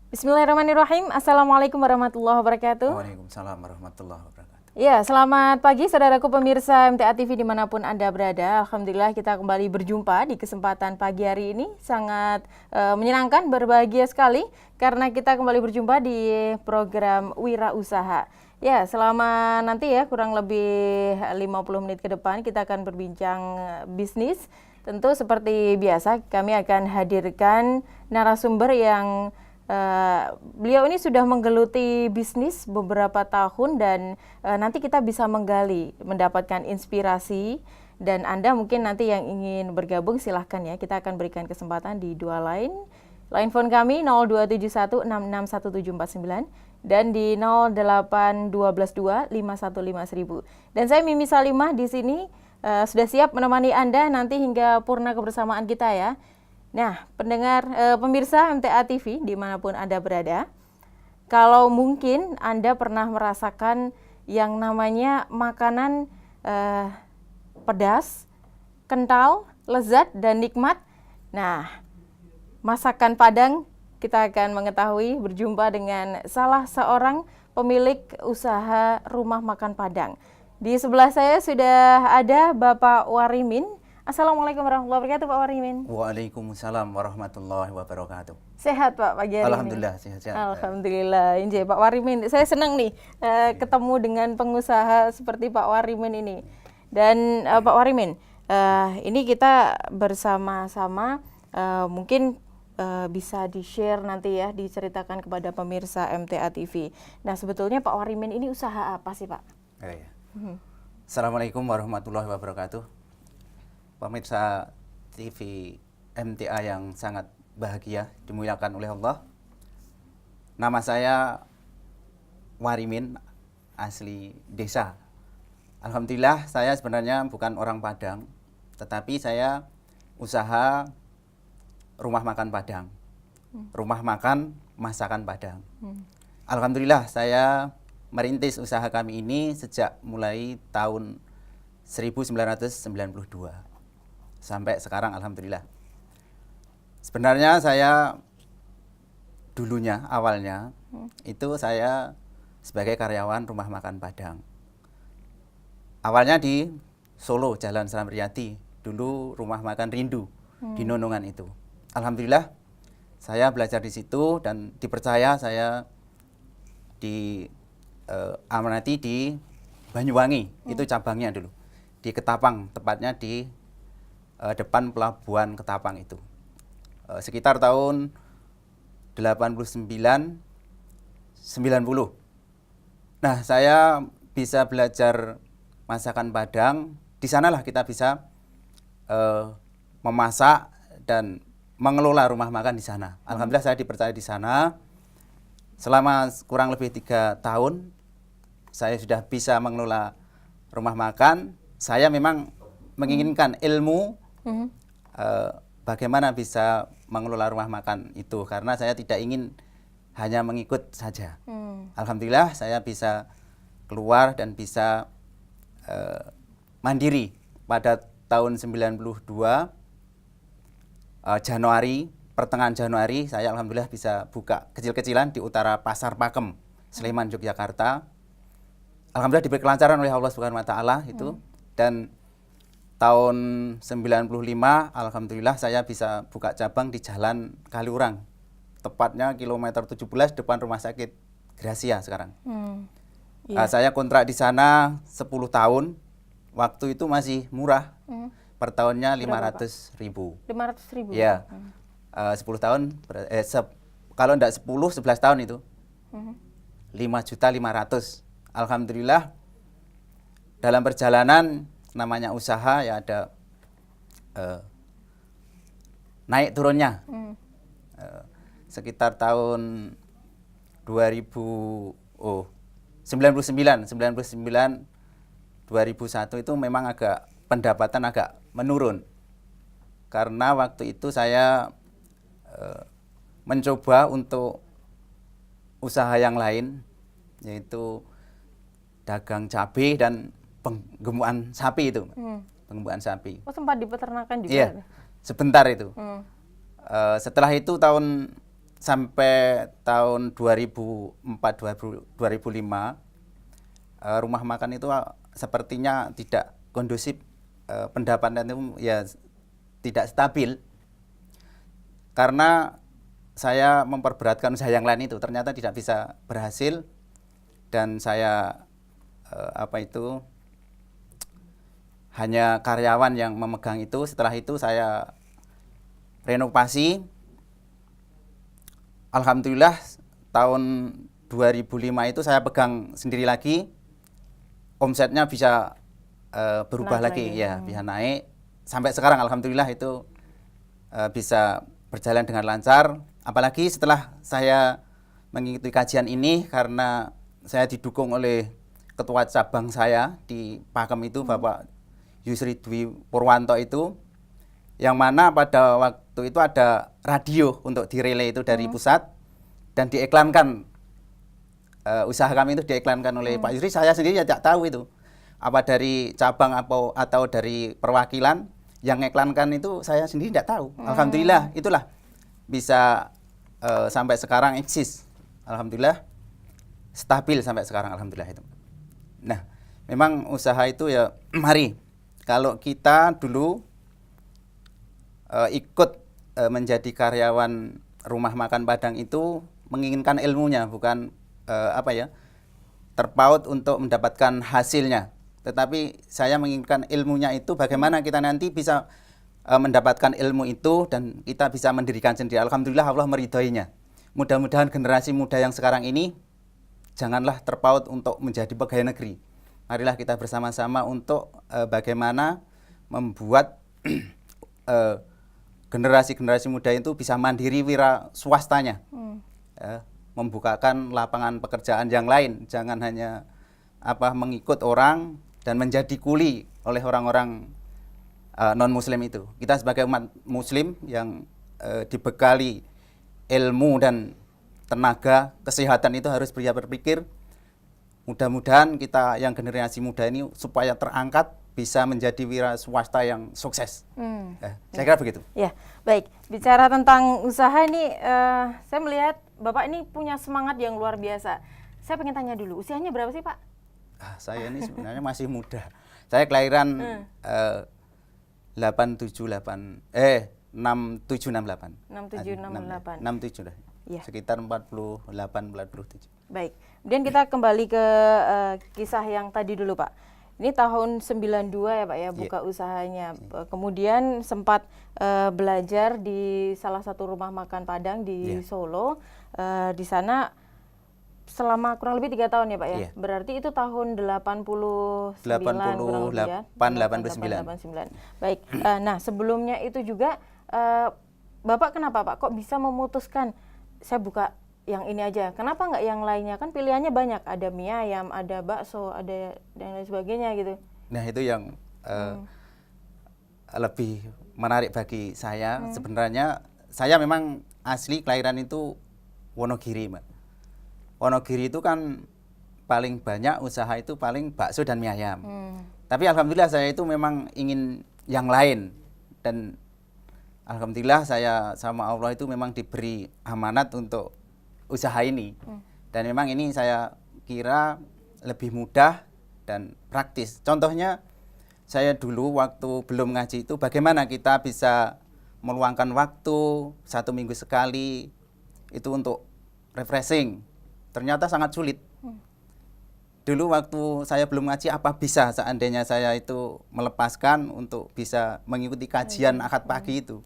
Bismillahirrahmanirrahim. Assalamualaikum warahmatullahi wabarakatuh. Waalaikumsalam warahmatullahi wabarakatuh. Ya, selamat pagi saudaraku pemirsa MTA TV dimanapun Anda berada. Alhamdulillah kita kembali berjumpa di kesempatan pagi hari ini. Sangat menyenangkan, berbahagia sekali karena kita kembali berjumpa di program Wira Usaha. Ya, selama nanti ya kurang lebih 50 menit ke depan kita akan berbincang bisnis. Tentu seperti biasa kami akan hadirkan narasumber yang beliau ini sudah menggeluti bisnis beberapa tahun dan nanti kita bisa menggali, mendapatkan inspirasi. Dan Anda mungkin nanti yang ingin bergabung silahkan ya, kita akan berikan kesempatan di dua line. Line phone kami 0271661749 dan di 08122515000. Dan saya Mimi Salimah di sini sudah siap menemani Anda nanti hingga purna kebersamaan kita ya. Nah, pendengar, pemirsa MTA TV dimanapun Anda berada, kalau mungkin Anda pernah merasakan yang namanya makanan pedas, kental, lezat, dan nikmat. Nah, masakan Padang kita akan mengetahui berjumpa dengan salah seorang pemilik usaha rumah makan Padang. Di sebelah saya sudah ada Bapak Warimin. Assalamualaikum warahmatullahi wabarakatuh, Pak Warimin. Waalaikumsalam warahmatullahi wabarakatuh. Sehat Pak pagi hari Alhamdulillah, ini? sehat-sehat. Alhamdulillah. Injih, Pak Warimin. Saya senang nih ketemu dengan pengusaha seperti Pak Warimin ini. Dan Pak Warimin, ini kita bersama-sama mungkin bisa di-share nanti ya, diceritakan kepada pemirsa MTA TV. Nah, sebetulnya Pak Warimin ini usaha apa sih Pak? Ya. Assalamualaikum warahmatullahi wabarakatuh. Pemirsa TV MTA yang sangat bahagia, dimuliakan oleh Allah. Nama saya Warimin, asli desa. Alhamdulillah saya sebenarnya bukan orang Padang, tetapi saya usaha rumah makan Padang. Rumah makan masakan Padang. Alhamdulillah saya merintis usaha kami ini sejak mulai tahun 1992. Sampai sekarang alhamdulillah. Sebenarnya saya dulunya awalnya itu saya sebagai karyawan rumah makan Padang. Awalnya di Solo, Jalan Selamat Riyadi. Dulu rumah makan Rindu di Nonongan itu. Alhamdulillah saya belajar di situ dan dipercaya saya di amanati di Banyuwangi, itu cabangnya dulu. Di Ketapang, tepatnya di depan pelabuhan Ketapang itu. Sekitar tahun 89 90. Nah, saya bisa belajar masakan Padang. Di sanalah kita bisa memasak dan mengelola rumah makan di sana. Alhamdulillah saya dipercaya di sana. Selama kurang lebih 3 tahun saya sudah bisa mengelola rumah makan. Saya memang menginginkan ilmu bagaimana bisa mengelola rumah makan itu, karena saya tidak ingin hanya mengikut saja. Alhamdulillah saya bisa keluar dan bisa mandiri pada tahun 92 Januari, pertengahan Januari saya alhamdulillah bisa buka kecil-kecilan di utara Pasar Pakem, Sleman, Yogyakarta. Alhamdulillah diberi kelancaran oleh Allah Subhanahu wa taala itu. Dan tahun 95 alhamdulillah saya bisa buka cabang di Jalan Kaliurang, tepatnya kilometer 17 depan Rumah Sakit Gracia sekarang. Saya kontrak di sana 10 tahun. Waktu itu masih murah. Per tahunnya 500.000. 500.000. Ya. 10 tahun kalau enggak 10 11 tahun itu. 5.500.000. Alhamdulillah dalam perjalanan namanya usaha ya ada naik turunnya. Sekitar tahun 99 2001 itu memang agak pendapatan agak menurun. Karena waktu itu saya mencoba untuk usaha yang lain, yaitu dagang cabai dan penggemukan sapi itu. Penggemukan sapi. Oh, sempat di peternakan juga? Iya, sebentar itu. Setelah itu tahun sampai tahun 2004-2005 rumah makan itu sepertinya tidak kondusif, pendapatan itu ya tidak stabil. Karena saya memperberatkan usaha yang lain itu ternyata tidak bisa berhasil, dan saya hanya karyawan yang memegang itu. Setelah itu saya renovasi. Alhamdulillah tahun 2005 itu saya pegang sendiri lagi, omsetnya bisa berubah lagi ya, bisa naik sampai sekarang. Alhamdulillah itu bisa berjalan dengan lancar. Apalagi setelah saya mengikuti kajian ini, karena saya didukung oleh ketua cabang saya di Pakem itu, Bapak Yusri Dwi Purwanto itu, yang mana pada waktu itu ada radio untuk direlay itu dari pusat dan diiklankan. Usaha kami itu diiklankan oleh Pak Yusri. Saya sendiri tidak tahu itu apa dari cabang atau dari perwakilan yang iklankan itu, saya sendiri tidak tahu. Alhamdulillah itulah bisa sampai sekarang eksis. Alhamdulillah stabil sampai sekarang, alhamdulillah itu. Nah, memang usaha itu ya, mari kalau kita dulu ikut menjadi karyawan rumah makan Padang itu menginginkan ilmunya, bukan terpaut untuk mendapatkan hasilnya. Tetapi saya menginginkan ilmunya itu bagaimana kita nanti bisa mendapatkan ilmu itu dan kita bisa mendirikan sendiri. Alhamdulillah Allah meridhoinya. Mudah-mudahan generasi muda yang sekarang ini janganlah terpaut untuk menjadi pegawai negeri. Marilah kita bersama-sama untuk bagaimana membuat generasi-generasi muda itu bisa mandiri wira swastanya. Membukakan lapangan pekerjaan yang lain, jangan hanya mengikut orang dan menjadi kuli oleh orang-orang non muslim itu. Kita sebagai umat muslim yang dibekali ilmu dan tenaga kesehatan itu harus berpikir, mudah-mudahan kita yang generasi muda ini supaya terangkat bisa menjadi wira swasta yang sukses. Saya kira begitu. Ya, baik. Bicara tentang usaha ini, saya melihat Bapak ini punya semangat yang luar biasa. Saya pengen tanya dulu, usianya berapa sih, Pak? Saya ini sebenarnya masih muda. Saya kelahiran 6768. 6768. 6768. 67 lah. Ya. Sekitar 47. Baik. Kemudian kita kembali ke kisah yang tadi dulu, Pak. Ini tahun 92 ya, Pak ya, buka usahanya. Kemudian sempat belajar di salah satu rumah makan Padang di Solo. Di sana selama kurang lebih 3 tahun ya, Pak ya. Berarti itu tahun 89 89. Baik. Nah, sebelumnya itu juga Bapak kenapa, Pak, kok bisa memutuskan saya buka yang ini aja? Kenapa nggak yang lainnya? Kan pilihannya banyak, ada mie ayam, ada bakso, ada dan lain sebagainya gitu. Nah, itu yang lebih menarik bagi saya. Sebenarnya saya memang asli kelahiran itu Wonogiri, Mbak. Wonogiri itu kan paling banyak usaha itu paling bakso dan mie ayam. Tapi alhamdulillah saya itu memang ingin yang lain, dan alhamdulillah saya sama Allah itu memang diberi amanat untuk usaha ini. Dan memang ini saya kira lebih mudah dan praktis. Contohnya saya dulu waktu belum ngaji itu bagaimana kita bisa meluangkan waktu 1 minggu sekali itu untuk refreshing. Ternyata sangat sulit. Dulu waktu saya belum ngaji, apa bisa seandainya saya itu melepaskan untuk bisa mengikuti kajian akad pagi itu.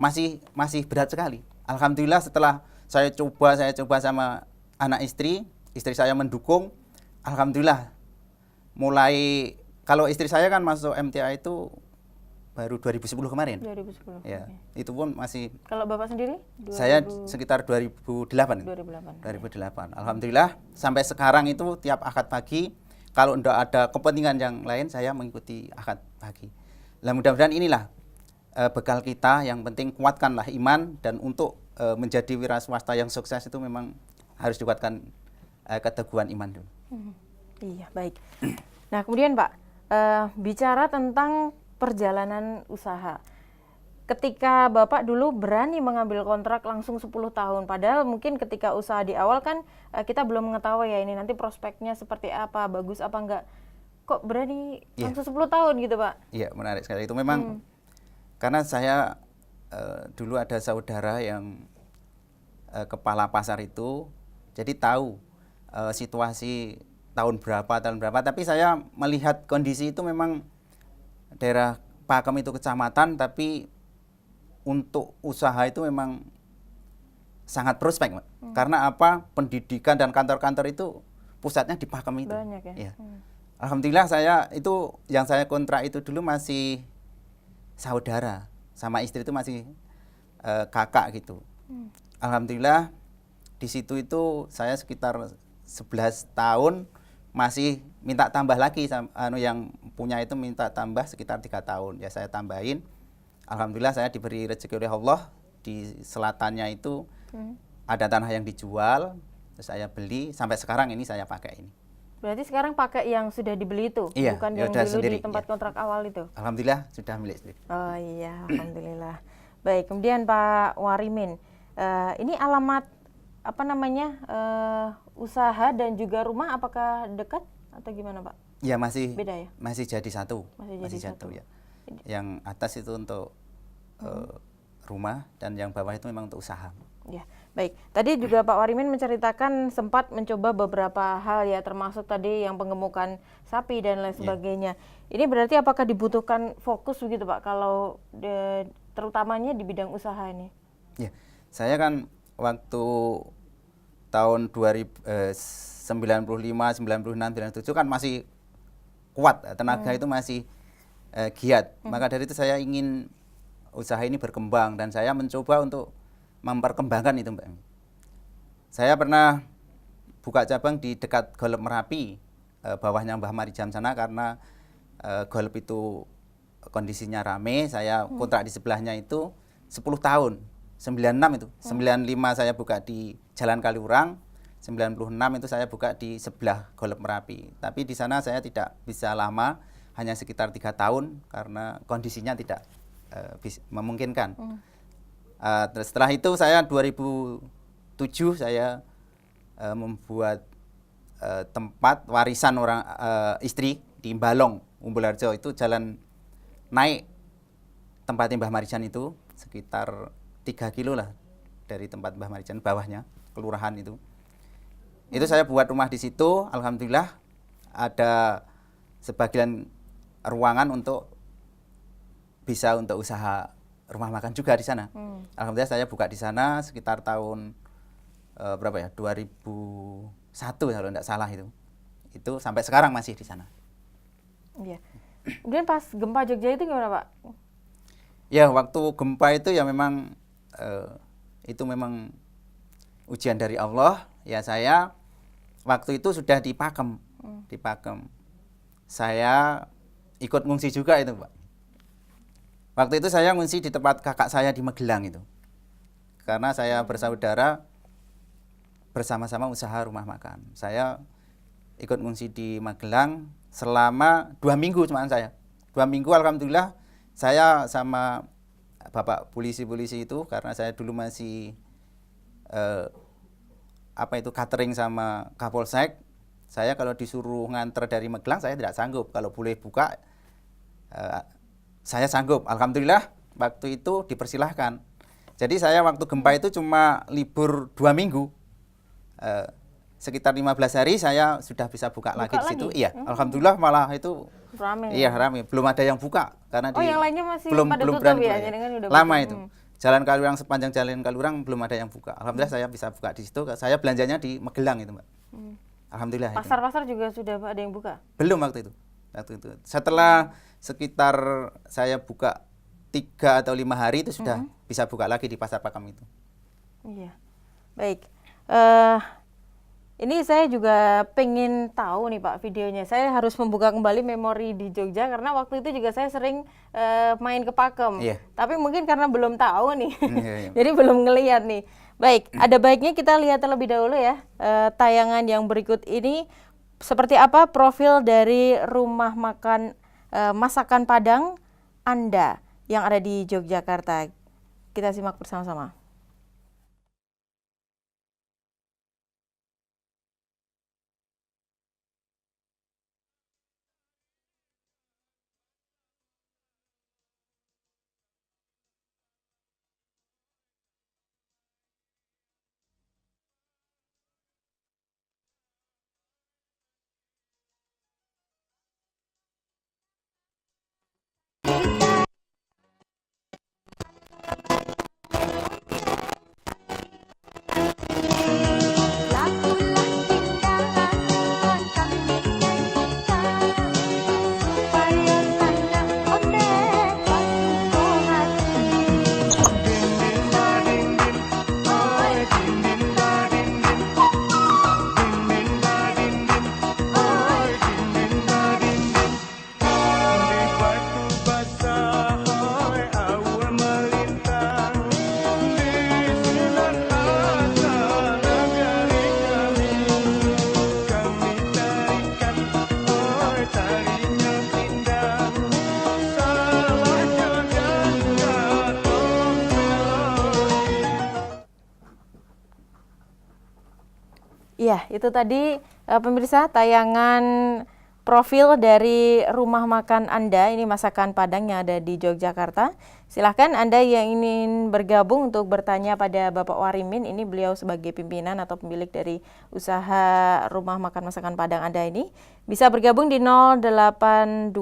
Masih berat sekali. Alhamdulillah setelah saya coba sama anak istri saya mendukung. Alhamdulillah mulai, kalau istri saya kan masuk MTA itu baru 2010 kemarin. 2010. Ya, itu pun masih. Kalau Bapak sendiri? Saya sekitar 2008. 2008. Alhamdulillah sampai sekarang itu tiap akad pagi, kalau tidak ada kepentingan yang lain saya mengikuti akad pagi. Nah, mudah-mudahan inilah bekal kita. Yang penting kuatkanlah iman, dan untuk menjadi wira swasta yang sukses itu memang harus dikuatkan keteguhan iman dulu. Iya, baik. Nah, kemudian Pak, bicara tentang perjalanan usaha. ketika Bapak dulu berani mengambil kontrak langsung 10 tahun, padahal mungkin ketika usaha di awal kan kita belum mengetahui ya ini nanti prospeknya seperti apa, bagus apa enggak. Kok berani langsung 10 tahun gitu, Pak? Iya, menarik sekali. Itu memang karena saya dulu ada saudara yang kepala pasar itu, jadi tahu situasi tahun berapa, tapi saya melihat kondisi itu memang daerah Pakem itu kecamatan, tapi untuk usaha itu memang sangat prospek, Mbak. Karena apa? Pendidikan dan kantor-kantor itu pusatnya di Pakem itu. Banyak ya? Iya. Alhamdulillah saya itu, yang saya kontrak itu dulu masih saudara, sama istri itu masih kakak gitu. Alhamdulillah di situ itu saya sekitar 11 tahun masih minta tambah lagi, yang punya itu minta tambah sekitar 3 tahun. Ya saya tambahin. Alhamdulillah saya diberi rezeki oleh Allah, di selatannya itu ada tanah yang dijual, terus saya beli, sampai sekarang ini saya pakai ini. Berarti sekarang pakai yang sudah dibeli itu, Iya, bukan ya yang udah dulu sendiri, di tempat iya. kontrak awal itu? Alhamdulillah sudah milik sendiri. Oh iya, alhamdulillah. Baik, kemudian Pak Warimin, ini alamat apa namanya usaha dan juga rumah apakah dekat atau gimana, Pak? Ya masih Beda ya? masih jadi satu. Masih jadi satu. Ya. Yang atas itu untuk rumah dan yang bawah itu memang untuk usaha. Ya, baik. Tadi juga Pak Warimin menceritakan sempat mencoba beberapa hal ya, termasuk tadi yang pengemukan sapi dan lain sebagainya. Ini berarti apakah dibutuhkan fokus begitu, Pak, kalau terutamanya di bidang usaha ini? Ya, saya kan waktu tahun 95, 96, 97 kan masih kuat, tenaga itu masih giat. Maka dari itu saya ingin usaha ini berkembang dan saya mencoba untuk memperkembangkan itu, Mbak. Saya pernah buka cabang di dekat Golep Merapi, bawahnya Mbah Marijam sana, karena Golep itu kondisinya rame. Saya kontrak di sebelahnya itu 10 tahun, 96 itu. 95 saya buka di Jalan Kaliurang, 96 itu saya buka di sebelah Golep Merapi. Tapi di sana saya tidak bisa lama, hanya sekitar 3 tahun karena kondisinya tidak memungkinkan. Terus setelah itu saya 2007 saya membuat tempat warisan orang istri di Balong, Umbulharjo. Itu jalan naik tempatnya Mbah Marijan itu sekitar 3 kilo lah dari tempat Mbah Marijan, bawahnya kelurahan itu. Itu saya buat rumah di situ. Alhamdulillah ada sebagian ruangan untuk bisa untuk usaha rumah makan juga di sana. Alhamdulillah saya buka di sana sekitar tahun berapa ya? 2001 kalau tidak salah itu. Itu sampai sekarang masih di sana. Iya. Kemudian pas gempa Jogja itu gimana, Pak? Ya, waktu gempa itu ya memang itu memang ujian dari Allah. Ya saya waktu itu sudah di Pakem. Di Pakem. Saya ikut ngungsi juga itu, Pak. Waktu itu saya ngungsi di tempat kakak saya di Magelang itu. Karena saya bersaudara bersama-sama usaha rumah makan. Saya ikut ngungsi di Magelang selama 2 minggu cuma saya. 2 minggu alhamdulillah saya sama Bapak polisi-polisi itu, karena saya dulu masih catering sama Kapolsek. Saya kalau disuruh nganter dari Magelang saya tidak sanggup. Kalau boleh buka saya sanggup. Alhamdulillah waktu itu dipersilahkan. Jadi saya waktu gempa itu cuma libur 2 minggu. Sekitar 15 hari saya sudah bisa buka lagi di situ. Iya, alhamdulillah malah itu rame. Iya, rame. Belum ada yang buka karena yang lainnya masih belum pada tutup berani ya, buka, jadi kan udah lama buka. itu. Jalan Kaliurang, sepanjang jalan Kaliurang belum ada yang buka. Alhamdulillah saya bisa buka di situ. Saya belanjanya di Magelang itu, Mbak. Alhamdulillah. Pasar-pasar juga sudah ada yang buka? Belum waktu itu. Setelah sekitar saya buka 3 atau 5 hari itu sudah bisa buka lagi di Pasar Pakem itu. Iya. Baik. Ini saya juga pengen tahu nih Pak videonya. Saya harus membuka kembali memori di Jogja karena waktu itu juga saya sering main ke Pakem. Iya. Tapi mungkin karena belum tahu nih, Iya. jadi belum ngelihat nih. Baik, ada baiknya kita lihat terlebih dahulu ya tayangan yang berikut ini. Seperti apa profil dari rumah makan masakan Padang Anda yang ada di Yogyakarta. Kita simak bersama-sama. Iya, itu tadi pemirsa tayangan profil dari rumah makan Anda, ini masakan Padang yang ada di Yogyakarta. Silahkan Anda yang ingin bergabung untuk bertanya pada Bapak Warimin, ini beliau sebagai pimpinan atau pemilik dari usaha rumah makan masakan Padang Anda ini, bisa bergabung di 08122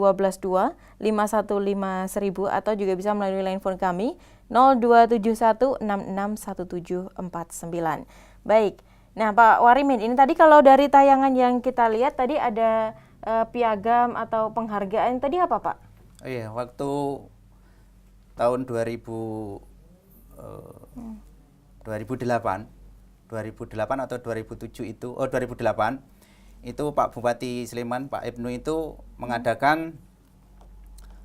515 1000 atau juga bisa melalui line phone kami 0271 661749. Baik. Nah, Pak Warimin, ini tadi kalau dari tayangan yang kita lihat tadi ada piagam atau penghargaan tadi apa, Pak? Oh iya, waktu tahun 2008 atau 2007 itu, 2008 itu Pak Bupati Sleman, Pak Ibnu itu mengadakan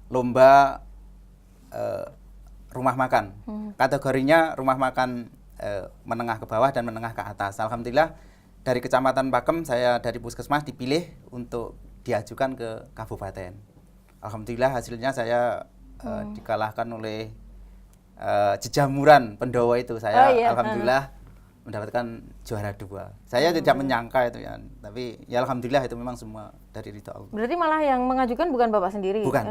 lomba rumah makan. Kategorinya rumah makan menengah ke bawah dan menengah ke atas. Alhamdulillah dari Kecamatan Pakem, saya dari Puskesmas dipilih untuk diajukan ke Kabupaten. Alhamdulillah hasilnya saya dikalahkan oleh Jejamuran Pendowo itu. Saya alhamdulillah mendapatkan juara 2. Saya tidak menyangka itu ya, tapi ya alhamdulillah itu memang semua dari ridho Allah. Berarti malah yang mengajukan bukan Bapak sendiri? Bukan,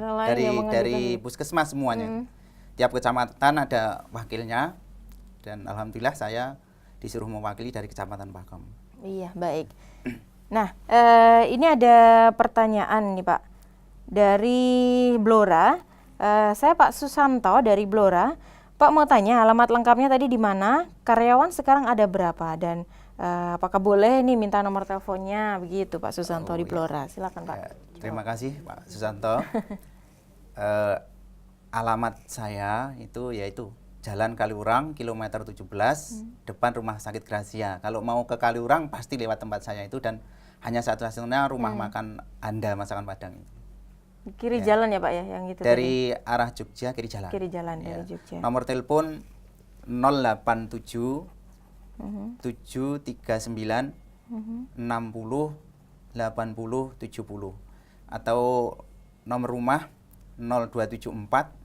dari Puskesmas semuanya. Tiap kecamatan ada wakilnya. Dan alhamdulillah saya disuruh mewakili dari Kecamatan Pakem. Iya, baik. Nah, ini ada pertanyaan nih Pak. Dari Blora, saya Pak Susanto dari Blora. Pak mau tanya alamat lengkapnya tadi di mana, karyawan sekarang ada berapa, dan apakah boleh nih minta nomor teleponnya, begitu Pak Susanto di Blora. Silakan Pak. Ya, terima kasih Pak Susanto. Alamat saya itu yaitu Jalan Kaliurang, kilometer 17, depan Rumah Sakit Gracia. Kalau mau ke Kaliurang pasti lewat tempat saya itu, dan hanya satu-satunya rumah makan Anda Masakan Padang itu. Kiri jalan ya Pak ya, yang itu dari tadi? Arah Jogja, kiri jalan. Kiri jalan dari Jogja. Nomor telepon 087 739 60 80 70, atau nomor rumah 0274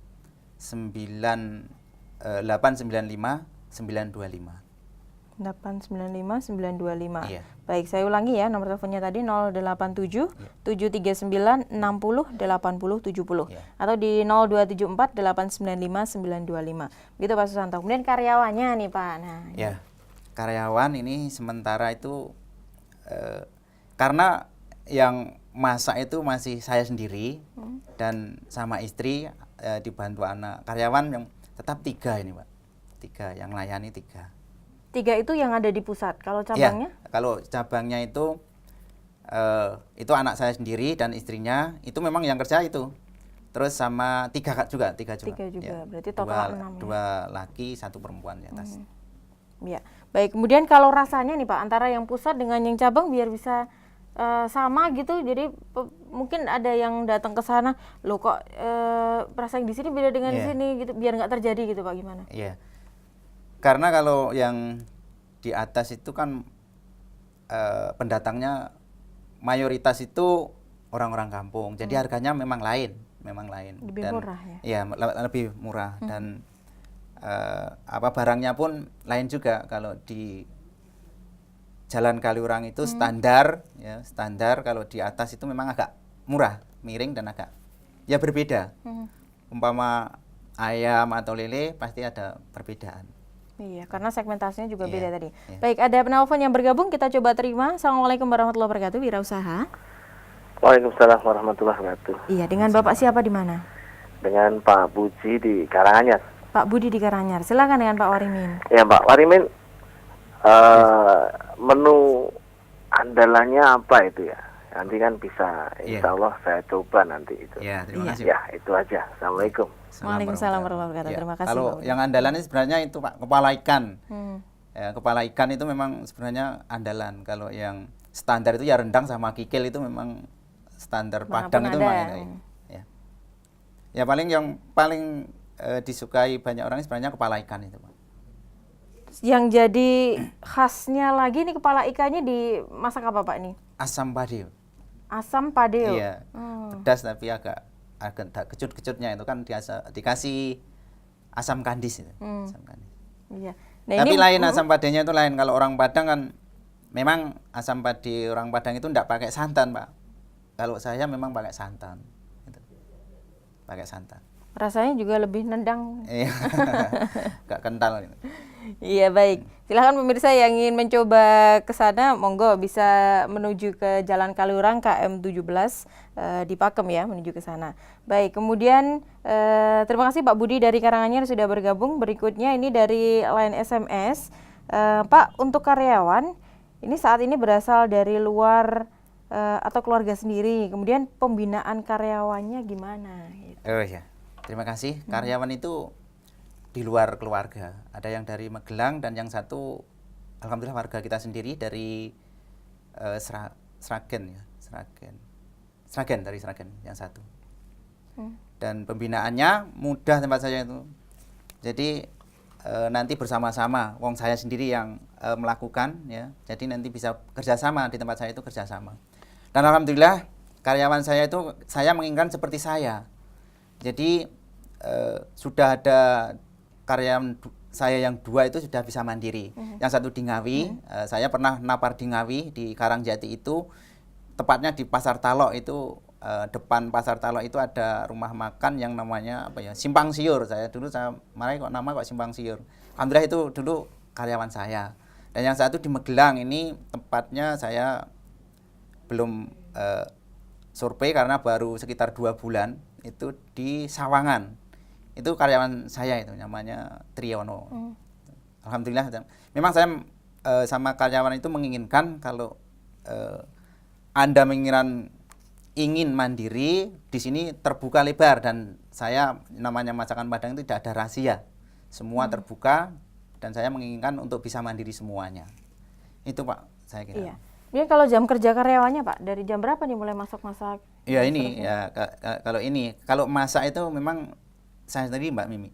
895 925. 895 925. Iya. Baik, saya ulangi ya, nomor teleponnya tadi 087 739 60 80 70, iya, atau di 0274 895 925. Begitu Pak Susanto. Kemudian karyawannya nih Pak. Nah, ya. Karyawan ini sementara itu karena yang masak itu masih saya sendiri dan sama istri, dibantu anak. Karyawan yang tetap 3 ini Pak. 3 yang layani 3. 3 itu yang ada di pusat. Kalau cabangnya? Ya, kalau cabangnya itu anak saya sendiri dan istrinya, itu memang yang kerja itu. Terus sama 3 juga. 3 juga. Ya. Berarti total 6 ya. 2 laki, 1 perempuan di atas. Ya. Baik, kemudian kalau rasanya nih Pak, antara yang pusat dengan yang cabang biar bisa sama gitu, jadi mungkin ada yang datang ke sana, loh kok rasa yang di sini beda dengan di sini gitu, biar nggak terjadi gitu Pak, gimana? Iya, karena kalau yang di atas itu kan pendatangnya mayoritas itu orang-orang kampung, jadi harganya memang lain memang lain. Lebih dan murah ya? Iya, lebih murah dan barangnya pun lain juga. Kalau di Jalan Kaliurang itu standar ya, standar. Kalau di atas itu memang agak murah, miring dan agak ya berbeda. Umpama ayam atau lele pasti ada perbedaan. Iya, karena segmentasinya juga Iya, beda tadi. iya. Baik, ada penelpon yang bergabung, kita coba terima. Assalamualaikum warahmatullahi wabarakatuh, Wirausaha. Waalaikumsalam warahmatullahi wabarakatuh. Iya, dengan Bapak siapa di mana? Dengan Pak Buji di Karanganyar. Pak Budi di Karanganyar. Silakan dengan Pak Warimin. Ya Pak Warimin, menu andalannya apa itu ya? Nanti kan bisa, insya Allah saya coba nanti itu. Ya, terima kasih. Ya, itu aja. Assalamualaikum. Waalaikumsalam warahmatullahi wabarakatuh. Ya, Terima kasih, kalau Pak Budi. yang andalannya sebenarnya itu Pak, kepala ikan. Hmm. Ya, kepala ikan itu memang sebenarnya andalan. Kalau yang standar itu ya rendang sama kikil itu memang standar Manapun Padang itu ada. memang ya. Ya paling yang paling disukai banyak orang sebenarnya kepala ikan itu, Pak. Yang jadi khasnya lagi nih kepala ikannya dimasak apa Pak ini? Asam padeo. Asam padeo. Iya. Pedas tapi agak kecut-kecutnya itu kan dikasih asam kandis itu. Asam kandis. Iya. Tapi lain asam padenya itu lain. Kalau orang Padang kan memang asam padi orang Padang itu enggak pakai santan, Pak. Kalau saya memang pakai santan. Gitu. Pakai santan. Rasanya juga lebih nendang. Iya. Enggak kental gitu. Iya, baik. Silahkan pemirsa yang ingin mencoba ke sana, monggo bisa menuju ke Jalan Kaliurang KM 17 di Pakem ya, menuju ke sana. Baik, kemudian terima kasih Pak Budi dari Karanganyar sudah bergabung. Berikutnya ini dari line SMS. Pak, untuk karyawan, ini saat ini berasal dari luar atau keluarga sendiri. Kemudian pembinaan karyawannya gimana? Gitu. Oh iya. Terima kasih. Karyawan itu di luar keluarga. Ada yang dari Magelang dan yang satu alhamdulillah warga kita sendiri dari Sragen ya, Sragen dari Sragen yang satu. Dan pembinaannya mudah tempat saya itu. Jadi nanti bersama-sama, wong saya sendiri yang melakukan ya. Jadi nanti bisa kerjasama di tempat saya itu kerjasama. Dan alhamdulillah karyawan saya itu saya menginginkan seperti saya. Jadi sudah ada karyawan saya yang dua itu sudah bisa mandiri. Yang satu di Ngawi, saya pernah napar di Ngawi di Karangjati itu, tepatnya di Pasar Talok itu, depan Pasar Talok itu ada rumah makan yang namanya apa ya, Simpang Siur. Saya marah kok nama kok Simpang Siur. Alhamdulillah itu dulu karyawan saya. Dan yang satu di Magelang ini tempatnya saya belum survei karena baru sekitar 2 bulan, itu di Sawangan. Itu karyawan saya itu namanya Triyono. Alhamdulillah. Memang saya sama karyawan itu menginginkan kalau Anda ingin mandiri, di sini terbuka lebar dan saya namanya masakan Padang itu tidak ada rahasia. Semua terbuka dan saya menginginkan untuk bisa mandiri semuanya. Itu Pak, saya kira. Iya. Ini kalau jam kerja karyawannya Pak, dari jam berapa nih mulai masak-masak? Ya ini ya kalau masak itu memang saya sendiri Mbak Mimi.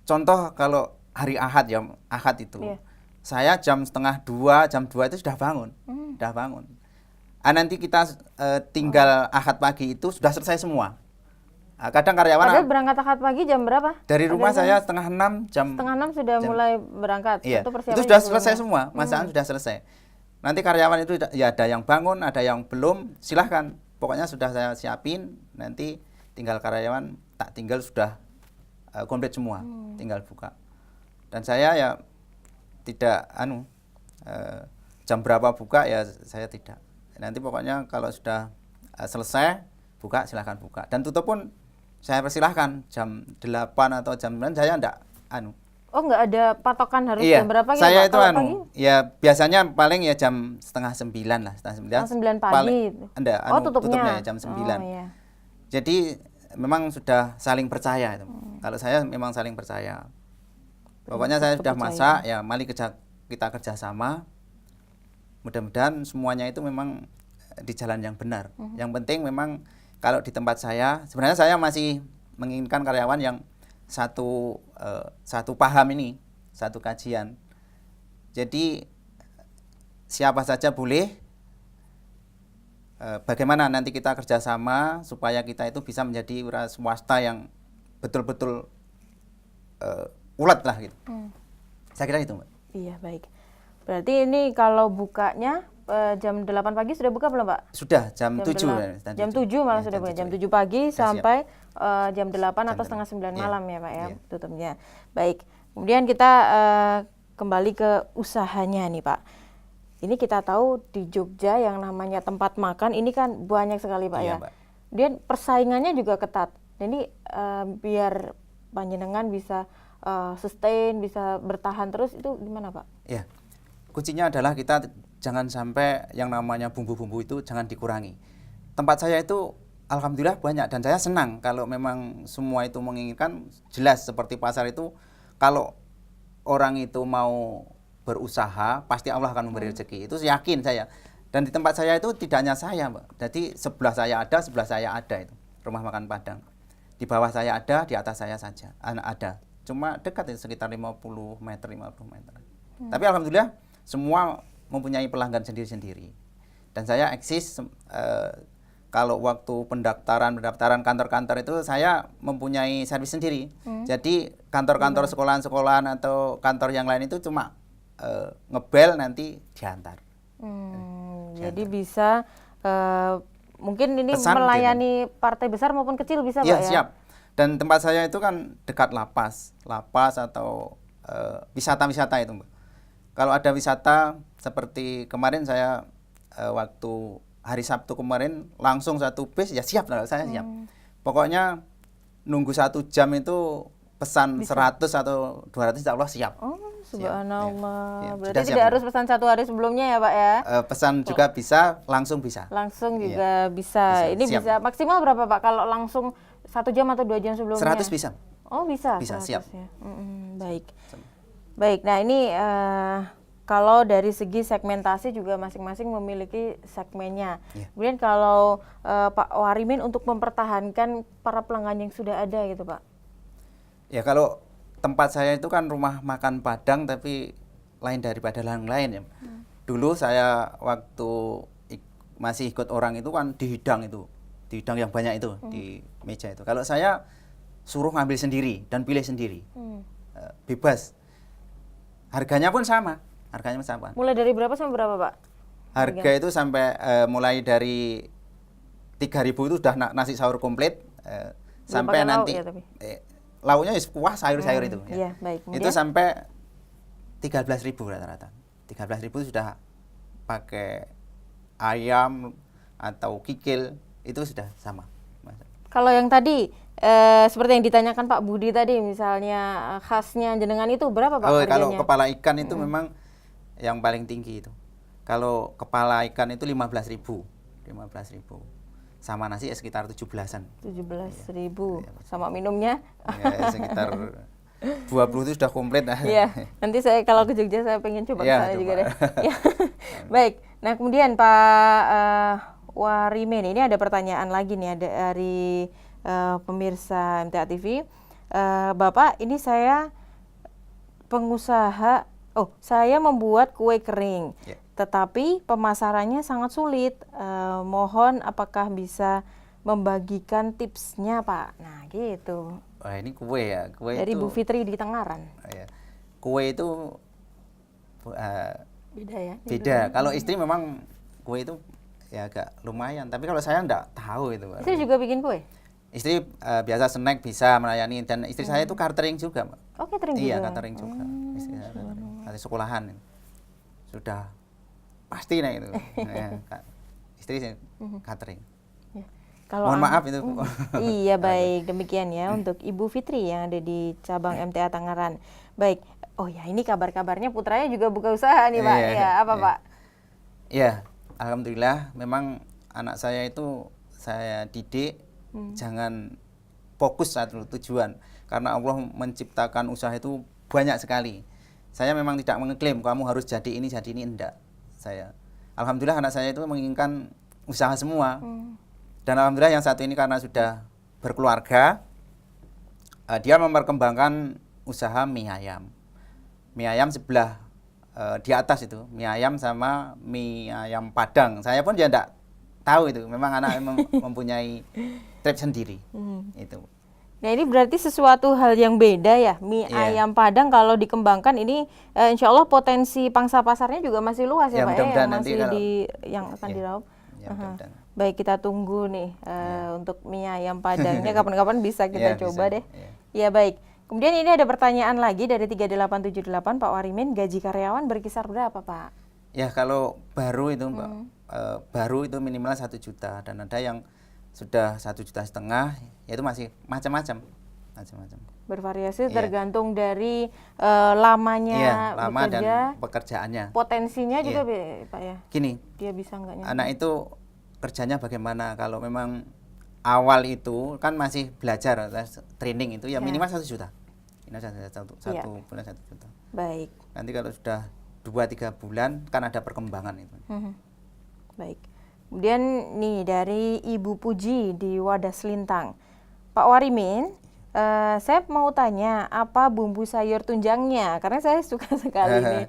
Contoh kalau hari Ahad ya, Ahad itu. Iya. Saya jam 1:30, jam 2 itu sudah bangun. Sudah bangun. Nanti kita tinggal Ahad pagi itu sudah selesai semua. Kadang karyawan Padahal berangkat Ahad pagi jam berapa? dari rumah saya 5:30 jam 5:30 sudah mulai berangkat. Iya. Itu persiapan Itu sudah sebelumnya. selesai semua, masakan sudah selesai. Nanti karyawan itu ya ada yang bangun, ada yang belum, silahkan. Pokoknya sudah saya siapin, nanti tinggal karyawan tak tinggal sudah komplit semua, tinggal buka. Dan saya ya tidak jam berapa buka ya saya tidak. Nanti pokoknya kalau sudah selesai buka silahkan buka. Dan tutup pun saya persilahkan jam 8 atau jam 9 saya enggak Oh, nggak ada patokan harus iya, jam berapa gitu saya Pak? itu Kalau pagi? ya biasanya paling ya jam 8:30 lah, 8:30. Jam 9 pagi itu? Enggak, tutupnya ya jam 9. Oh, iya. Jadi memang sudah saling percaya itu. Kalau saya memang saling percaya. Pokoknya saya sudah masak, ya mari kita kerjasama. Mudah-mudahan semuanya itu memang di jalan yang benar. Yang penting memang kalau di tempat saya, sebenarnya saya masih menginginkan karyawan yang satu paham ini, satu kajian. Jadi siapa saja boleh bagaimana nanti kita kerjasama supaya kita itu bisa menjadi wira swasta yang betul-betul ulet lah gitu. Saya kira itu, Mbak. Iya, baik. Berarti ini kalau bukanya jam 8 pagi sudah buka belum, Pak? Sudah jam 7. Jam 7 malah sudah buka. Jam 7 pagi sampai jam 8 atau Jam setengah 9 iya. malam ya, Pak ya, Iya. tutupnya. Baik. Kemudian kita kembali ke usahanya nih, Pak. Ini kita tahu di Jogja yang namanya tempat makan ini kan banyak sekali, Pak Iya, ya. Mbak. Dia persaingannya juga ketat. Jadi biar panjenengan bisa sustain, bisa bertahan terus itu gimana, Pak? Ya, kuncinya adalah kita jangan sampai yang namanya bumbu-bumbu itu jangan dikurangi. Tempat saya itu alhamdulillah banyak dan saya senang kalau memang semua itu menginginkan. Jelas seperti pasar itu, kalau orang itu mau berusaha pasti Allah akan memberi rezeki. Itu yakin saya. Dan di tempat saya itu tidak hanya saya, Mbak. Jadi sebelah saya ada itu rumah makan Padang. Di bawah saya ada, di atas saya saja ada. Cuma dekat itu sekitar 50 meter. Tapi alhamdulillah semua mempunyai pelanggan sendiri-sendiri. Dan saya eksis kalau waktu pendaftaran kantor-kantor itu saya mempunyai servis sendiri. Jadi kantor-kantor sekolahan-sekolahan atau kantor yang lain itu cuma ngebel nanti diantar. Jadi bisa mungkin ini Pesan melayani partai besar maupun kecil bisa, Iya, Pak ya? siap. Dan tempat saya itu kan dekat lapas atau wisata-wisata itu, Mbak. Kalau ada wisata seperti kemarin saya waktu hari Sabtu kemarin langsung satu bis ya siap, saya siap. Pokoknya nunggu 1 jam itu pesan 100 atau 200 insya Allah siap. Oh, subhanallah. Ya, Berarti sudah tidak siap, harus pesan 1 hari sebelumnya ya, Pak ya? Pesan juga bisa, langsung bisa. Langsung Iya. juga bisa. Bisa, Ini siap. bisa maksimal berapa, Pak? Kalau langsung 1 jam atau 2 jam sebelumnya? 100 bisa. Oh, bisa. Bisa, 100 siap. ya. Baik. Baik. Nah, ini kalau dari segi segmentasi juga masing-masing memiliki segmennya. Iya. Kemudian kalau Pak Warimin untuk mempertahankan para pelanggan yang sudah ada gitu, Pak. Ya kalau tempat saya itu kan rumah makan Padang tapi lain daripada yang lain ya. Dulu saya waktu masih ikut orang itu kan dihidang yang banyak itu di meja itu. Kalau saya suruh ngambil sendiri dan pilih sendiri, bebas. Harganya pun sama, Mulai dari berapa sampai berapa, Pak? Harga itu sampai mulai dari 3.000 itu sudah nasi sahur komplit, sampai pakai lauk nanti ya, tapi? lauknya kuah sayur-sayur itu. Iya, baik. Itu Kemudian? sampai 13.000 rata-rata. 13.000 sudah pakai ayam atau kikil itu sudah sama. Kalau yang tadi seperti yang ditanyakan Pak Budi tadi, misalnya khasnya jenengan itu berapa, Pak, harganya? Kalau kepala ikan itu memang yang paling tinggi itu. Kalau kepala ikan itu 15.000. Sama nasi ya sekitar 17-an. 17.000. Sama minumnya? Ya, sekitar 20 itu sudah komplit. Iya, nanti saya kalau ke Jogja saya pengen coba Iya, kesana juga coba. deh. Ya. Baik, nah kemudian Pak Warimin, ini ada pertanyaan lagi nih dari pemirsa MTA TV. Bapak, ini saya pengusaha, saya membuat kue kering, tetapi pemasarannya sangat sulit. Mohon apakah bisa membagikan tipsnya, Pak? Nah, gitu. Wah, ini kue ya. Kue Dari itu, Bu Fitri di Tangaran. ya. Kue itu Beda ya? beda. Kalau istri memang kue itu ya agak lumayan. Tapi kalau saya enggak tahu itu. Mbak. Istri juga bikin kue? Istri biasa snack bisa melayani, dan istri saya itu catering juga, Mbak. Oh, catering Iya, juga? catering juga. Istri saya catering. Nanti sekolahan sudah pasti nih itu. Ya, istri saya catering. Ya. Kalau Mohon maaf itu. Iya, baik, demikian ya untuk Ibu Fitri yang ada di cabang MTA Tangerang. Baik. Oh ya, ini kabar-kabarnya putranya juga buka usaha nih, Pak. Iya, Ya, apa, iya. Pak? Ya, alhamdulillah memang anak saya itu saya didik jangan fokus satu tujuan, karena Allah menciptakan usaha itu banyak sekali. Saya memang tidak mengeklaim kamu harus jadi ini enggak. Saya alhamdulillah anak saya itu menginginkan usaha semua. Dan alhamdulillah yang satu ini karena sudah berkeluarga, dia memperkembangkan usaha mie ayam. Mie ayam sebelah di atas itu, mie ayam sama mie ayam Padang. Saya pun ya enggak tahu itu memang anak mempunyai trip sendiri. Itu. Nah ini berarti sesuatu hal yang beda ya, mie Iya. ayam Padang kalau dikembangkan ini insya Allah potensi pangsa pasarnya juga masih luas ya, Ya, Pak ya, mudah-mudahan yang nanti masih kalau- yang akan Iya. diraup. Ya, Aha. mudah-mudahan. Baik, kita tunggu nih untuk mie ayam Padangnya kapan-kapan bisa kita Iya, coba bisa. deh. Iya. Ya baik. Kemudian ini ada pertanyaan lagi dari 3878 Pak Warimin, gaji karyawan berkisar berapa Pak? Ya kalau baru itu Mbak, baru itu minimal 1 juta dan ada yang sudah 1,5 juta, itu masih macam-macam. Bervariasi Iya. tergantung dari lamanya Iya, lama bekerja, dan pekerjaannya. potensinya juga Iya. Pak ya. Gini, Dia bisa enggaknya. anak itu kerjanya bagaimana? Kalau memang awal itu kan masih belajar, training itu ya minimal 1 juta. Ini satu Iya. bulan 1 juta. Baik. Nanti kalau sudah 2-3 bulan kan ada perkembangan itu. Baik. Kemudian nih dari Ibu Puji di Wadas Lintang. Pak Warimin, saya mau tanya apa bumbu sayur tunjangnya? Karena saya suka sekali nih.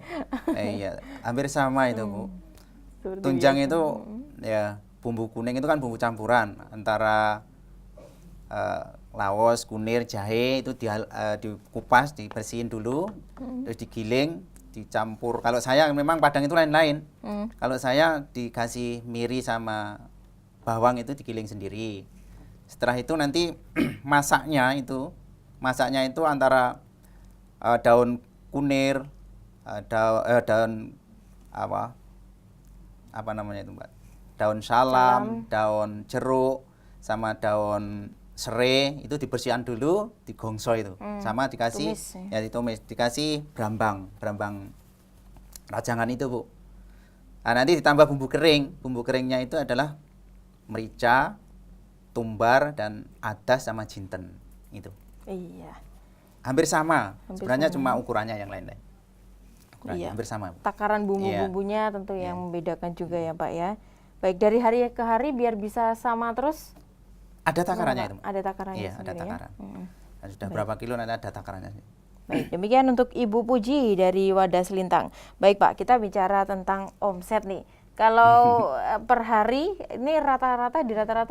Iya, hampir sama itu Bu. Seperti Tunjang biasa. itu ya bumbu kuning itu kan bumbu campuran antara lawos, kunir, jahe itu dikupas, dibersihin dulu, terus digiling, dicampur. Kalau saya memang Padang itu lain-lain. Kalau saya dikasih miri sama bawang itu digiling sendiri. Setelah itu nanti masaknya itu antara daun kunir, daun apa namanya itu Mbak? Daun salam, daun jeruk, sama daun serai itu dibersihkan dulu, digongso itu, sama dikasih Tumis, ya ditumis, dikasih brambang rajangan itu Bu. Nah, nanti ditambah bumbu kering, bumbu keringnya itu adalah merica, tumbar dan adas sama jinten itu. Iya. Hampir sama, Hampir sebenarnya sama. cuma ukurannya yang lain-lain. Iya. Hampir sama. Takaran bumbu-bumbunya tentu yang membedakan juga ya Pak ya. Baik, dari hari ke hari biar bisa sama terus. Ada takarannya itu. Pak? Ada takarannya Iya, ada sendiri ya? takaran. Dan sudah berapa kilo nanti ada takarannya. Baik, demikian untuk Ibu Puji dari Wadas Lintang. Baik Pak, kita bicara tentang omset nih. Kalau per hari ini rata-rata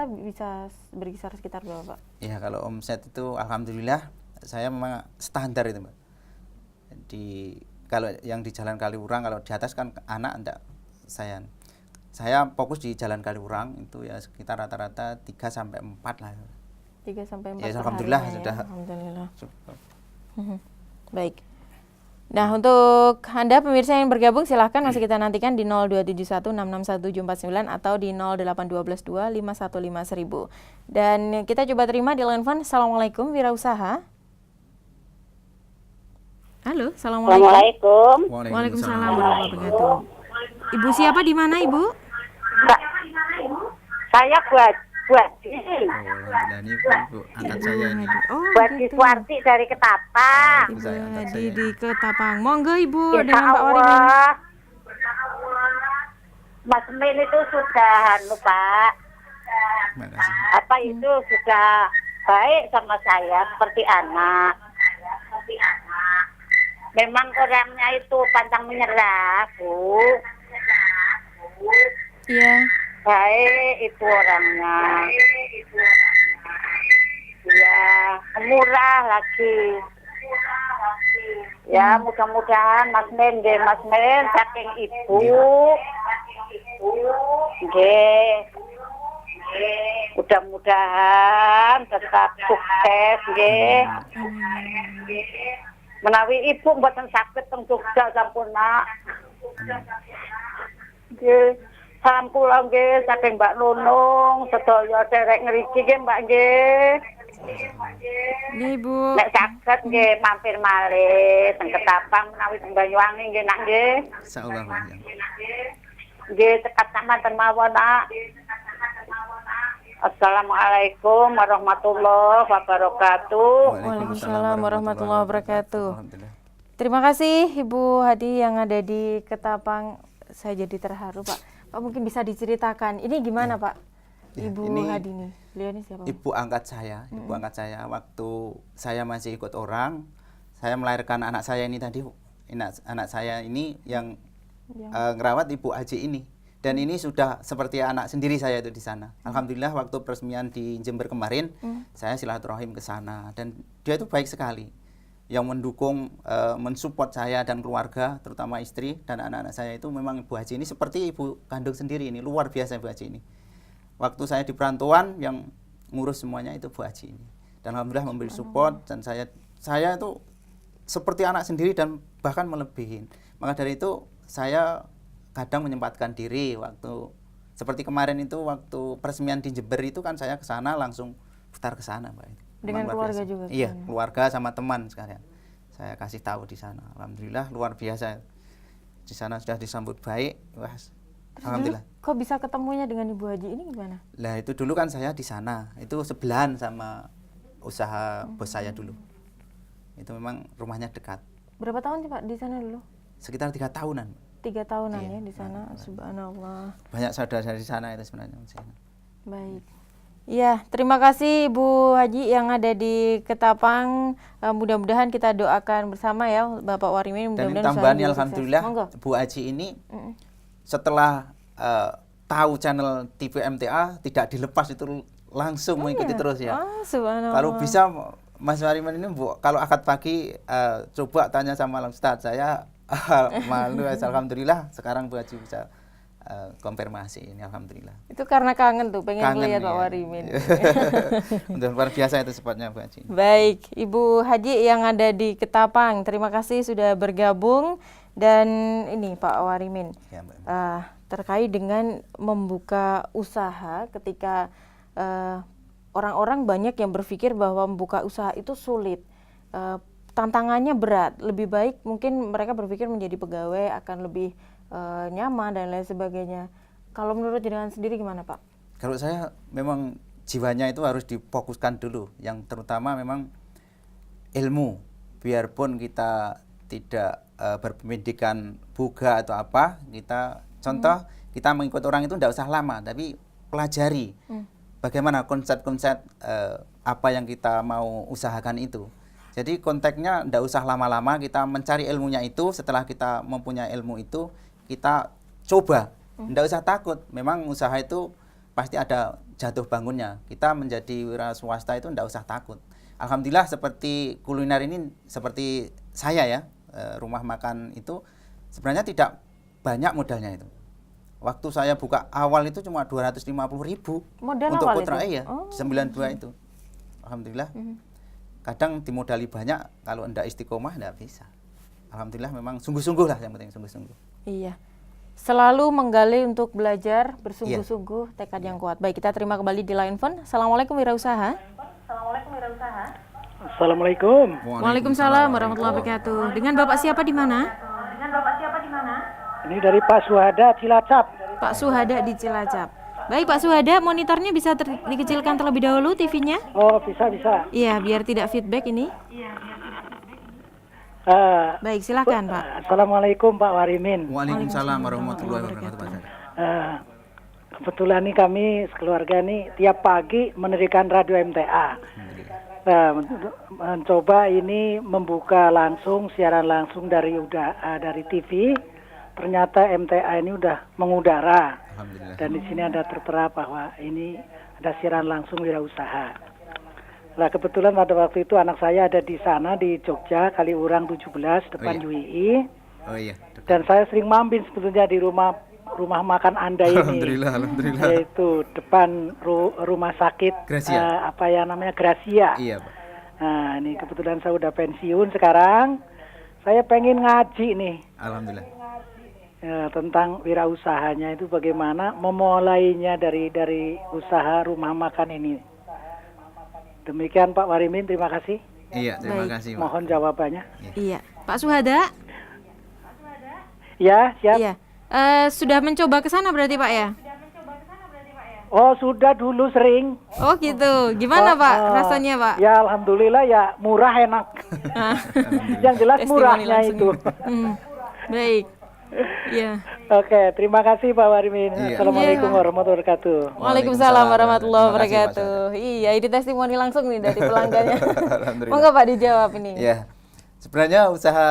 bisa berkisar sekitar berapa Pak? Ya kalau omset itu alhamdulillah saya memang standar itu Mbak. Kalau yang di Jalan Kaliurang, kalau di atas kan anak enggak saya fokus di Jalan Kaliurang itu ya sekitar rata-rata 3 sampai 4 lah. 3 sampai 4 Ya, per alhamdulillah harinya ya. sudah. Alhamdulillah. Cukup. Baik. Nah, untuk Anda pemirsa yang bergabung silahkan masih kita nantikan di 0271661749 atau di 08122515000. Dan kita coba terima di line phone. Assalamualaikum, wirausaha. Halo, assalamualaikum. Assalamualaikum. Waalaikumsalam warahmatullahi wabarakatuh. Ibu siapa di mana, Ibu? Saya buat Oh, alhamdulillah ini Bu, angkat saya ini. Oh, buat gitu. Suwarti dari Ketapang. Ibu Saya angkat Hadi saya. di Ketapang. Monggo Ibu Insya dengan Pak Warimin. Allah. Mas Min itu sudah Pak. Terima kasih. Apa itu sudah baik sama saya seperti anak. Memang orangnya itu pantang menyerah, Bu. Iya. Baik itu orangnya. Ya, murah lagi. Ya, mudah-mudahan Mas Men, saking ibu. Nggih. Mudah-mudahan tetap sukses nggih. Menawi ibu mboten saged teng Jogja sampun nak. Nggih. Salam kula nggih saking Mbak Nunung, sedaya derek ngriki nggih Mbak nggih. Iya, Ibu. Nek saged nggih mampir malih teng Ketapang menawi teng Banyuwangi nggih nak nggih. Insyaallah Bu. Nggih cekap sampeyan mawon nak. Assalamualaikum warahmatullahi wabarakatuh. Waalaikumsalam warahmatullahi wabarakatuh. Alhamdulillah. Terima kasih Ibu Hadi yang ada di Ketapang. Saya jadi terharu Pak. Pak mungkin bisa diceritakan ini gimana Pak? Ya, Ibu ini Hadi nih. Beliau ini siapa? Pak? Ibu angkat saya waktu saya masih ikut orang, saya melahirkan anak saya ini tadi, anak saya ini yang ngerawat Ibu Haji ini. Dan ini sudah seperti anak sendiri saya itu di sana. Alhamdulillah waktu peresmian di Jember kemarin, saya silaturahim ke sana dan dia itu baik sekali. Yang mendukung, mensupport saya dan keluarga, terutama istri dan anak-anak saya itu memang Bu Haji ini seperti ibu kandung sendiri ini, luar biasa Bu Haji ini. Waktu saya di perantauan yang ngurus semuanya itu Bu Haji ini. Dan alhamdulillah memberi support dan saya itu seperti anak sendiri dan bahkan melebihin. Maka dari itu saya kadang menyempatkan diri waktu seperti kemarin itu waktu peresmian di Jember itu kan saya ke sana langsung putar ke sana Mbak. Dengan keluarga juga? Iya, keluarga sama teman sekalian. Saya kasih tahu di sana. Alhamdulillah luar biasa. Di sana sudah disambut baik. Wah, alhamdulillah. Kok bisa ketemunya dengan Ibu Haji ini gimana? Lah itu dulu kan saya di sana. Itu sebelahan sama usaha bos saya dulu. Itu memang rumahnya dekat. Berapa tahun sih Pak di sana dulu? Sekitar 3 tahunan. 3 tahunan Iya, ya di sana. Subhanallah. Banyak saudara di sana itu sebenarnya. Baik. Iya, terima kasih Bu Haji yang ada di Ketapang. Mudah-mudahan kita doakan bersama ya Bapak Warimin. Dan Mudah-mudahan tambahannya usahanya alhamdulillah sukses. Bu Haji ini setelah tahu channel TV MTA tidak dilepas itu langsung mengikuti terus ya. Subhanallah. Kalau bisa Mas Warimin ini Bu, kalau akad pagi coba tanya sama Ustadz saya malu. Alhamdulillah sekarang Bu Haji bisa konfirmasi ini alhamdulillah. Itu karena kangen tuh, pengen Kangen, lihat Pak ya. Warimin. Udah luar biasa itu sifatnya Bu Haji. Baik, Ibu Haji yang ada di Ketapang, terima kasih sudah bergabung. Dan ini Pak Warimin, Ya, Mbak. terkait dengan membuka usaha ketika orang-orang banyak yang berpikir bahwa membuka usaha itu sulit, tantangannya berat, lebih baik mungkin mereka berpikir menjadi pegawai akan lebih nyaman dan lain sebagainya. Kalau menurut jenengan sendiri gimana Pak? Kalau saya memang jiwanya itu harus difokuskan dulu, yang terutama memang ilmu. Biarpun kita tidak berpendidikan buga atau apa, kita contoh kita mengikut orang itu tidak usah lama, tapi pelajari bagaimana konsep-konsep apa yang kita mau usahakan itu. Jadi konteksnya tidak usah lama-lama, kita mencari ilmunya itu. Setelah kita mempunyai ilmu itu, kita coba, tidak usah takut. Memang usaha itu pasti ada jatuh bangunnya. Kita menjadi wira swasta itu tidak usah takut. Alhamdulillah seperti kuliner ini, seperti saya ya, rumah makan itu sebenarnya tidak banyak modalnya itu. Waktu saya buka awal itu cuma 250.000 Modal untuk awal putra itu? iya, 92 itu. Alhamdulillah. Kadang dimodali banyak, kalau ndak istiqomah ndak bisa. Alhamdulillah memang sungguh-sungguh lah, yang penting sungguh-sungguh. Iya. Selalu menggali untuk belajar, bersungguh-sungguh, tekad yang kuat. Baik, kita terima kembali di line phone. Assalamualaikum Wirausaha. Assalamualaikum. Waalaikumsalam warahmatullahi wabarakatuh. Dengan Bapak siapa di mana? Ini dari Pak Suhada Cilacap. Pak Suhada di Cilacap. Baik Pak Suhada, monitornya bisa dikecilkan terlebih dahulu TV-nya? Oh, bisa. Iya, biar tidak feedback ini. Baik, silakan Pak. Assalamualaikum Pak Warimin. Waalaikumsalam warahmatullahi wabarakatuh. Kebetulan nih kami sekeluarga nih tiap pagi menerikan radio MTA. Mencoba ini membuka langsung siaran langsung dari TV. Ternyata MTA ini udah mengudara. Alhamdulillah. Dan di sini ada tertera bahwa ini ada siaran langsung wirausaha. Nah, kebetulan pada waktu itu anak saya ada di sana di Jogja, Kaliurang 17 depan UII. Oh iya. Dan saya sering mampir sebetulnya di rumah makan Anda ini. Alhamdulillah. Yaitu depan rumah sakit Gracia. Gracia. Iya, Pak. Nah, ini kebetulan saya udah pensiun sekarang. Saya pengen ngaji nih. Alhamdulillah. Tentang wirausahanya itu bagaimana memulainya dari usaha rumah makan ini. Demikian Pak Warimin, terima kasih. Iya, terima kasih, Pak. Mohon jawabannya. Iya. Pak Suhada? Ya, siap. Iya. Sudah mencoba ke sana berarti Pak ya? Oh, sudah dulu sering. Oh gitu. Gimana Pak rasanya Pak? Ya, alhamdulillah ya, murah enak. Yang jelas Testimoni murahnya langsung. itu. Baik. Iya. Oke, terima kasih Pak Warimin. Iya. Assalamualaikum warahmatullahi wabarakatuh. Waalaikumsalam warahmatullahi Terima kasih, Pak wabarakatuh. Iya, ini testimoni langsung nih dari pelanggannya. Alhamdulillah. Monggo Pak dijawab ini. Ya, sebenarnya usaha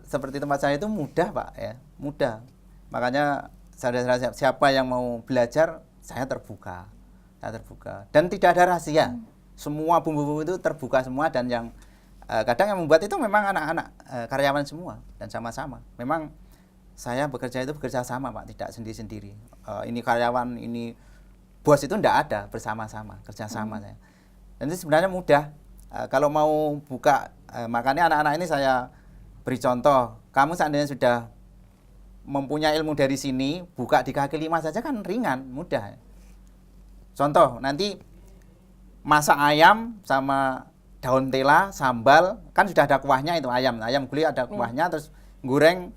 seperti tempat saya itu mudah Pak ya, mudah. Makanya saudara-saudara siapa yang mau belajar, saya terbuka. Dan tidak ada rahasia. Semua bumbu-bumbu itu terbuka semua, dan yang kadang yang membuat itu memang anak-anak karyawan semua dan sama-sama. Memang saya bekerja sama, Pak, tidak sendiri-sendiri. Ini karyawan, ini bos, itu tidak ada, bersama-sama, kerjasama saya. Dan itu sebenarnya mudah. Kalau mau buka, makanya anak-anak ini saya beri contoh. Kamu seandainya sudah mempunyai ilmu dari sini, buka di kaki 5 saja kan ringan, mudah. Contoh, nanti masak ayam sama daun tela, sambal, kan sudah ada kuahnya itu ayam gulai ada kuahnya, terus goreng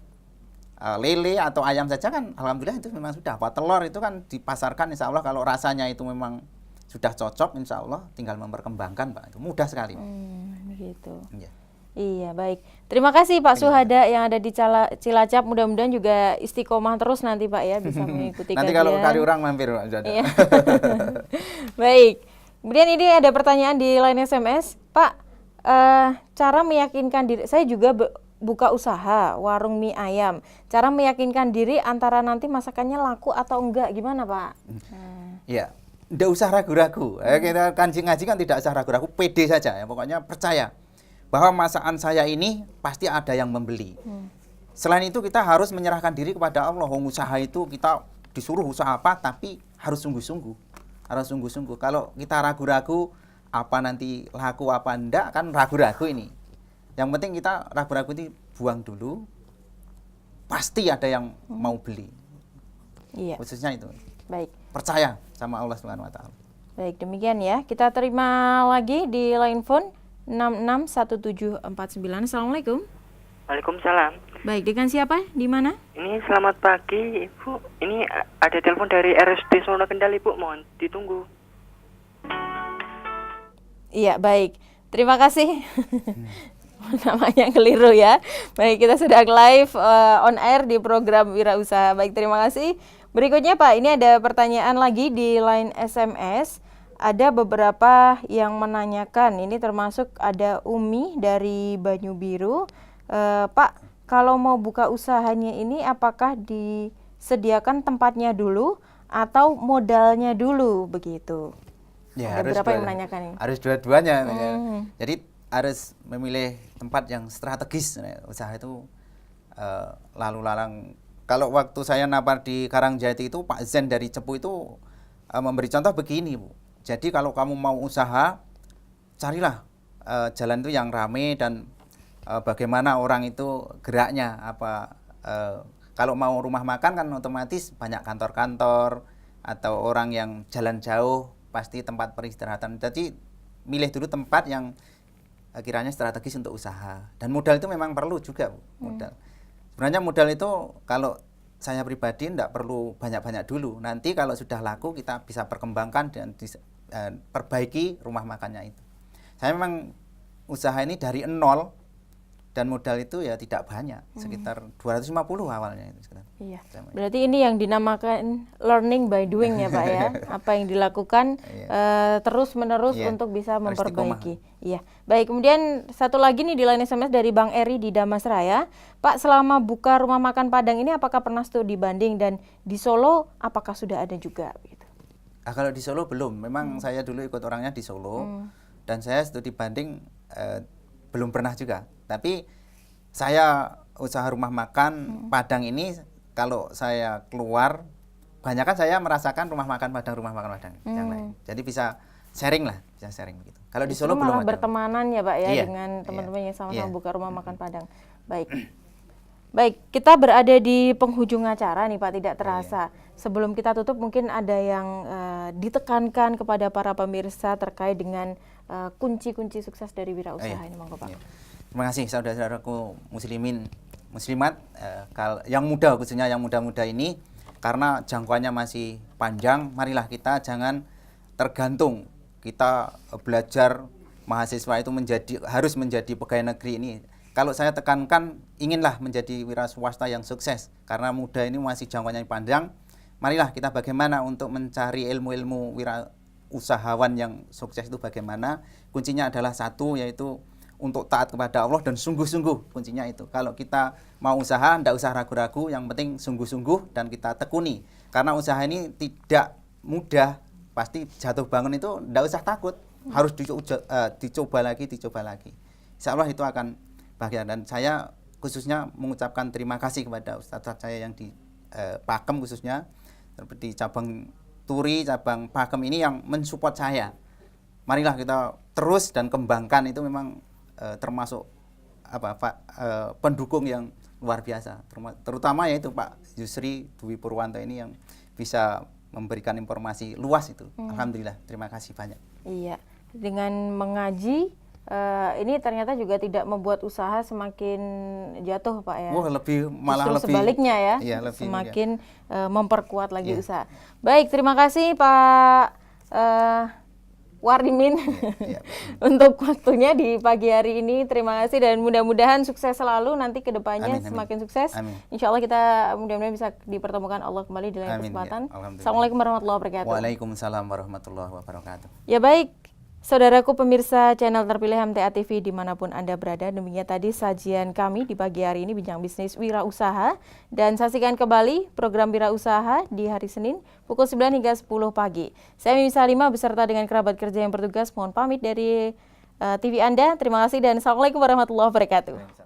lele atau ayam saja kan alhamdulillah itu memang sudah. Apa telur itu kan dipasarkan, insya Allah kalau rasanya itu memang sudah cocok, insya Allah tinggal memperkembangkan, Pak. Itu mudah sekali. Begitu. Iya. Iya, baik. Terima kasih Pak Suhada yang ada di Cilacap. Mudah-mudahan juga istiqomah terus nanti Pak ya, bisa mengikuti Nanti kajian. kalau kali orang mampir, Pak. Iya. Baik. Kemudian ini ada pertanyaan di line SMS, Pak. Cara meyakinkan diri, saya juga buka usaha warung mie ayam. Cara meyakinkan diri antara nanti masakannya laku atau enggak, gimana Pak? Iya. Tidak usah ragu-ragu. Kita ngaji kan tidak usah ragu-ragu, pede saja ya. Pokoknya percaya bahwa masakan saya ini pasti ada yang membeli. Selain itu kita harus menyerahkan diri kepada Allah. Usaha itu kita disuruh usaha apa, tapi harus sungguh-sungguh. Kalau kita ragu-ragu apa nanti laku apa enggak, kan ragu-ragu ini. Yang penting kita ragu-ragu ini buang dulu. Pasti ada yang mau beli. Iya. Khususnya itu. Baik. Percaya sama Allah Subhanahu wa taala. Baik, demikian ya. Kita terima lagi di line phone 661749. Assalamualaikum. Waalaikumsalam. Baik, dengan siapa? Di mana? Ini selamat pagi, Ibu. Ini ada telepon dari RSUD Solo Kendal, Ibu. Mohon ditunggu. Iya, baik. Terima kasih. Namanya keliru ya. Baik, kita sedang live on air di program Wirausaha. Baik, terima kasih. Berikutnya Pak, ini ada pertanyaan lagi di line SMS. Ada beberapa yang menanyakan, ini termasuk ada Umi dari Banyu Biru. Pak, kalau mau buka usahanya ini apakah disediakan tempatnya dulu atau modalnya dulu begitu? Ya, ada beberapa yang menanyakan ini. Harus dua-duanya. Jadi harus memilih tempat yang strategis. Usaha itu lalu lalang. Kalau waktu saya napar di Karangjati itu, Pak Zen dari Cepu itu memberi contoh begini, Bu. Jadi kalau kamu mau usaha, carilah jalan itu yang ramai dan bagaimana orang itu geraknya. Kalau mau rumah makan kan otomatis banyak kantor-kantor atau orang yang jalan jauh, pasti tempat peristirahatan. Jadi milih dulu tempat yang kiranya strategis untuk usaha. Dan modal itu memang perlu juga, Bu. Modal. Sebenarnya modal itu kalau saya pribadi tidak perlu banyak-banyak dulu. Nanti kalau sudah laku kita bisa perkembangkan dan perbaiki rumah makannya itu. Saya memang usaha ini dari nol dan modal itu ya tidak banyak, sekitar 250 awalnya itu sekitar. Iya. Berarti ini yang dinamakan learning by doing ya Pak ya. Apa yang dilakukan terus-menerus untuk bisa memperbaiki. Iya. Baik, kemudian satu lagi nih di line SMS dari Bang Eri di Damasraya. Pak, selama buka rumah makan Padang ini apakah pernah studi banding, dan di Solo apakah sudah ada juga gitu? Kalau di Solo belum. Memang saya dulu ikut orangnya di Solo dan saya studi banding belum pernah juga. Tapi saya usaha rumah makan Padang ini, kalau saya keluar, banyak kan saya merasakan rumah makan Padang yang lain. Jadi bisa sharing begitu. Kalau di Solo belum ada. Bertemanan ya Pak ya, dengan teman-teman yang sama-sama buka rumah makan Padang. Baik, kita berada di penghujung acara nih Pak, tidak terasa. Sebelum kita tutup mungkin ada yang ditekankan kepada para pemirsa terkait dengan kunci-kunci sukses dari wirausaha ini, monggo Pak. Terima kasih saudara-saudaraku muslimin, muslimat, yang muda, khususnya yang muda-muda ini, karena jangkauannya masih panjang. Marilah kita jangan tergantung. Kita belajar mahasiswa itu harus menjadi pegawai negeri ini. Kalau saya tekankan, inginlah menjadi wira swasta yang sukses, karena muda ini masih jangkauannya panjang. Marilah kita bagaimana untuk mencari ilmu-ilmu wira usahawan yang sukses itu bagaimana. Kuncinya adalah satu, yaitu untuk taat kepada Allah dan sungguh-sungguh, kuncinya itu. Kalau kita mau usaha, tidak usah ragu-ragu, yang penting sungguh-sungguh dan kita tekuni. Karena usaha ini tidak mudah, pasti jatuh bangun itu tidak usah takut, harus dicoba lagi. Insya Allah itu akan bahagia. Dan saya khususnya mengucapkan terima kasih kepada ustadz saya yang di Pakem khususnya, seperti cabang Turi, cabang Pakem ini yang mensupport saya. Marilah kita terus dan kembangkan, itu memang termasuk pendukung yang luar biasa, terutama yaitu Pak Yusri Dwi Purwanto ini yang bisa memberikan informasi luas itu. Alhamdulillah, terima kasih banyak. Iya, dengan mengaji ini ternyata juga tidak membuat usaha semakin jatuh, Pak ya. Wah, malah justru lebih sebaliknya ya, iya, lebih semakin memperkuat lagi usaha. Baik, terima kasih Pak Wardimin untuk waktunya di pagi hari ini. Terima kasih dan mudah-mudahan sukses selalu nanti ke depannya, semakin sukses. Insya Allah kita mudah-mudahan bisa dipertemukan Allah kembali di lain kesempatan. Assalamualaikum warahmatullahi wabarakatuh. Waalaikumsalam warahmatullahi wabarakatuh. Ya baik, saudaraku pemirsa channel terpilih MTA TV dimanapun Anda berada, demikian tadi sajian kami di pagi hari ini Bincang Bisnis Wirausaha, dan saksikan kembali program Wirausaha di hari Senin pukul 9 hingga 10 pagi. Saya Mimi Salimah beserta dengan kerabat kerja yang bertugas mohon pamit dari TV Anda. Terima kasih dan Assalamualaikum warahmatullahi wabarakatuh.